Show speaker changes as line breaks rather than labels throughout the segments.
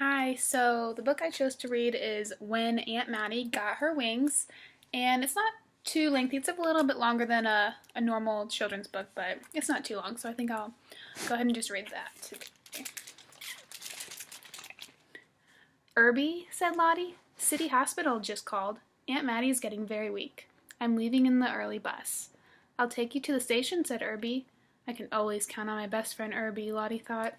Hi, so the book I chose to read is When Aunt Mattie Got Her Wings, and it's not too lengthy. It's a little bit longer than a normal children's book, but it's not too long, so I think I'll go ahead and just read that today. "Irby," said Lottie, "City Hospital just called. Aunt Mattie's getting very weak. I'm leaving in the early bus." "I'll take you to the station," said Irby. I can always count on my best friend Irby, Lottie thought.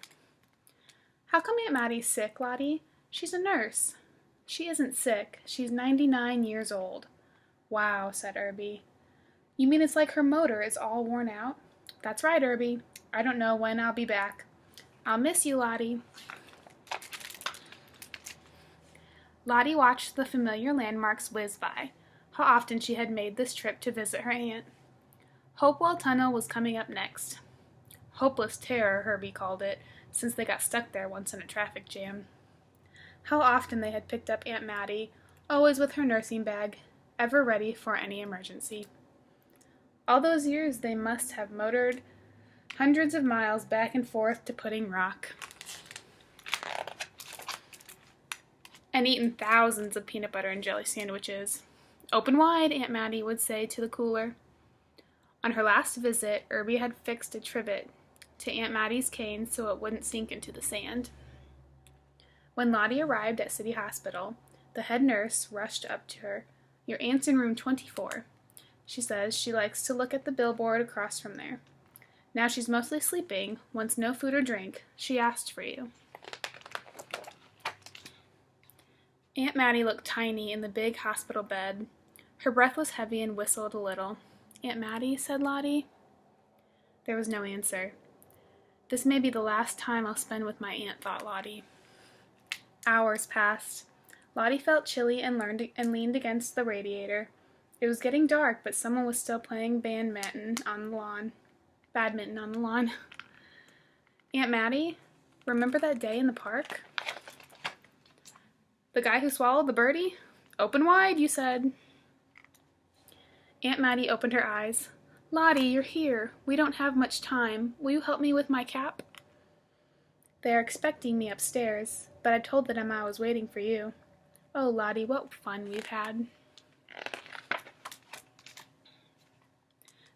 "How come Aunt Mattie's sick, Lottie? She's a nurse." "She isn't sick. She's 99 years old." "Wow," said Irby. "You mean it's like her motor is all worn out?" "That's right, Irby. I don't know when I'll be back." "I'll miss you, Lottie." Lottie watched the familiar landmarks whiz by. How often she had made this trip to visit her aunt. Hopewell Tunnel was coming up next. Hopeless terror, Herbie called it, since they got stuck there once in a traffic jam. How often they had picked up Aunt Mattie, always with her nursing bag, ever ready for any emergency. All those years they must have motored hundreds of miles back and forth to Pudding Rock, and eaten thousands of peanut butter and jelly sandwiches. "Open wide," Aunt Mattie would say to the cooler. On her last visit, Irby had fixed a trivet to Aunt Mattie's cane so it wouldn't sink into the sand. When Lottie arrived at City Hospital, the head nurse rushed up to her. "Your aunt's in room 24. She says she likes to look at the billboard across from there. Now she's mostly sleeping, wants no food or drink. She asked for you." Aunt Mattie looked tiny in the big hospital bed. Her breath was heavy and whistled a little. "Aunt Mattie," said Lottie. There was no answer. This may be the last time I'll spend with my aunt, thought Lottie. Hours passed. Lottie felt chilly and leaned against the radiator. It was getting dark, but someone was still playing badminton on the lawn. "Aunt Mattie, remember that day in the park? The guy who swallowed the birdie? Open wide, you said." Aunt Mattie opened her eyes. "Lottie, you're here. We don't have much time. Will you help me with my cap?" "They are expecting me upstairs, but I told them I was waiting for you." "Oh, Lottie, what fun we've had."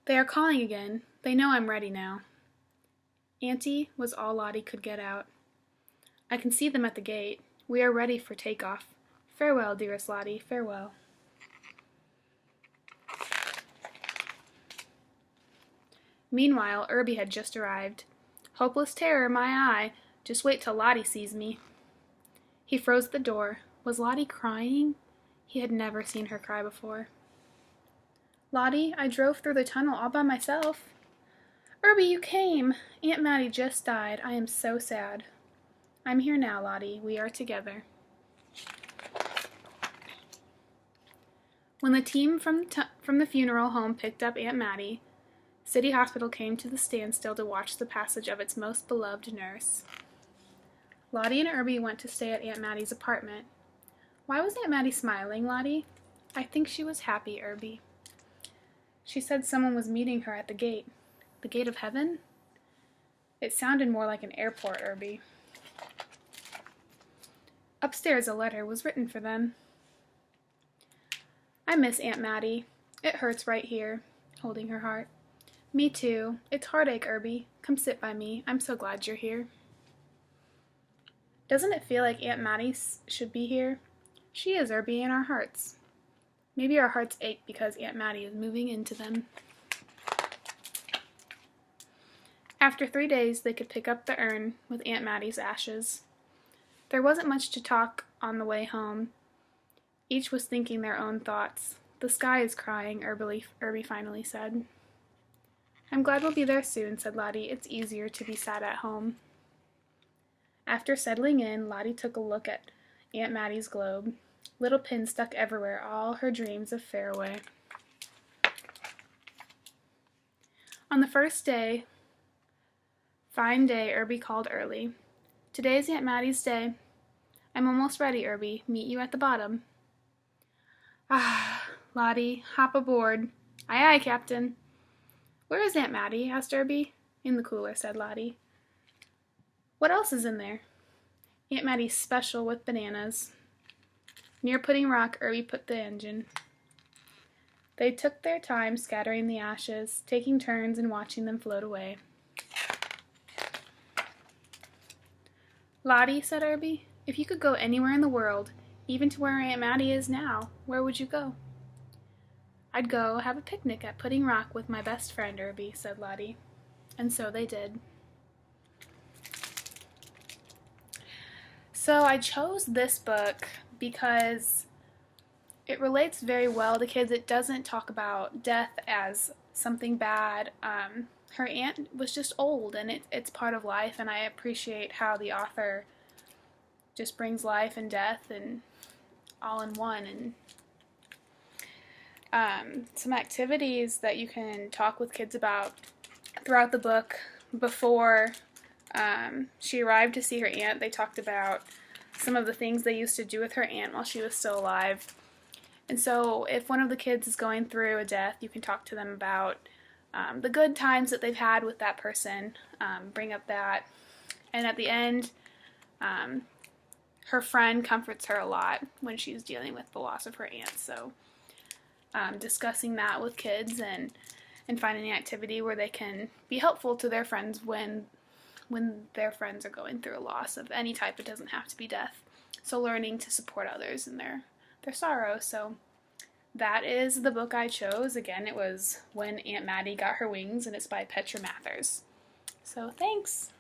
"They are calling again. They know I'm ready now." "Auntie," was all Lottie could get out. "I can see them at the gate. We are ready for takeoff. Farewell, dearest Lottie, farewell." Meanwhile, Irby had just arrived. "Hopeless terror, my eye. Just wait till Lottie sees me." He froze at the door. Was Lottie crying? He had never seen her cry before. "Lottie, I drove through the tunnel all by myself." "Irby, you came! Aunt Mattie just died. I am so sad." "I'm here now, Lottie. We are together." When the team from the funeral home picked up Aunt Mattie, City Hospital came to the standstill to watch the passage of its most beloved nurse. Lottie and Irby went to stay at Aunt Mattie's apartment. "Why was Aunt Mattie smiling, Lottie?" "I think she was happy, Irby. She said someone was meeting her at the gate." "The gate of heaven?" It sounded more like an airport, Irby. "Upstairs a letter was written for them." "I miss Aunt Mattie. It hurts right here," holding her heart. "Me too. It's heartache, Irby. Come sit by me. I'm so glad you're here." "Doesn't it feel like Aunt Mattie should be here?" "She is, Irby, in our hearts." "Maybe our hearts ache because Aunt Mattie is moving into them." After 3 days, they could pick up the urn with Aunt Mattie's ashes. There wasn't much to talk on the way home. Each was thinking their own thoughts. "The sky is crying," Irby finally said. "I'm glad we'll be there soon," said Lottie. "It's easier to be sad at home." After settling in, Lottie took a look at Aunt Mattie's globe. Little pins stuck everywhere, all her dreams of Fairway. On the first day, fine day, Irby called early. "Today's Aunt Mattie's day. I'm almost ready, Irby. Meet you at the bottom." "Ah, Lottie, hop aboard." "Aye, aye, Captain." "Where is Aunt Mattie?" asked Irby. "In the cooler," said Lottie. "What else is in there?" Aunt Mattie's special with bananas. Near Pudding Rock, Irby put the engine. They took their time scattering the ashes, taking turns and watching them float away. Lottie, said Irby, if you could go anywhere in the world, even to where Aunt Mattie is now, where would you go? I'd go have a picnic at Pudding Rock with my best friend, Irby, said Lottie. And so they did. So I chose this book because it relates very well to kids. It doesn't talk about death as something bad. Her aunt was just old, and it's part of life, and I appreciate how the author just brings life and death and all in one. And some activities that you can talk with kids about throughout the book. Before she arrived to see her aunt, they talked about some of the things they used to do with her aunt while she was still alive. And so if one of the kids is going through a death, you can talk to them about the good times that they've had with that person, bring up that. And at the end, her friend comforts her a lot when she's dealing with the loss of her aunt. So discussing that with kids and finding an activity where they can be helpful to their friends when their friends are going through a loss of any type. It doesn't have to be death. So learning to support others in their sorrow. So that is the book I chose. Again, it was When Aunt Mattie Got Her Wings, and it's by Petra Mathers. So thanks.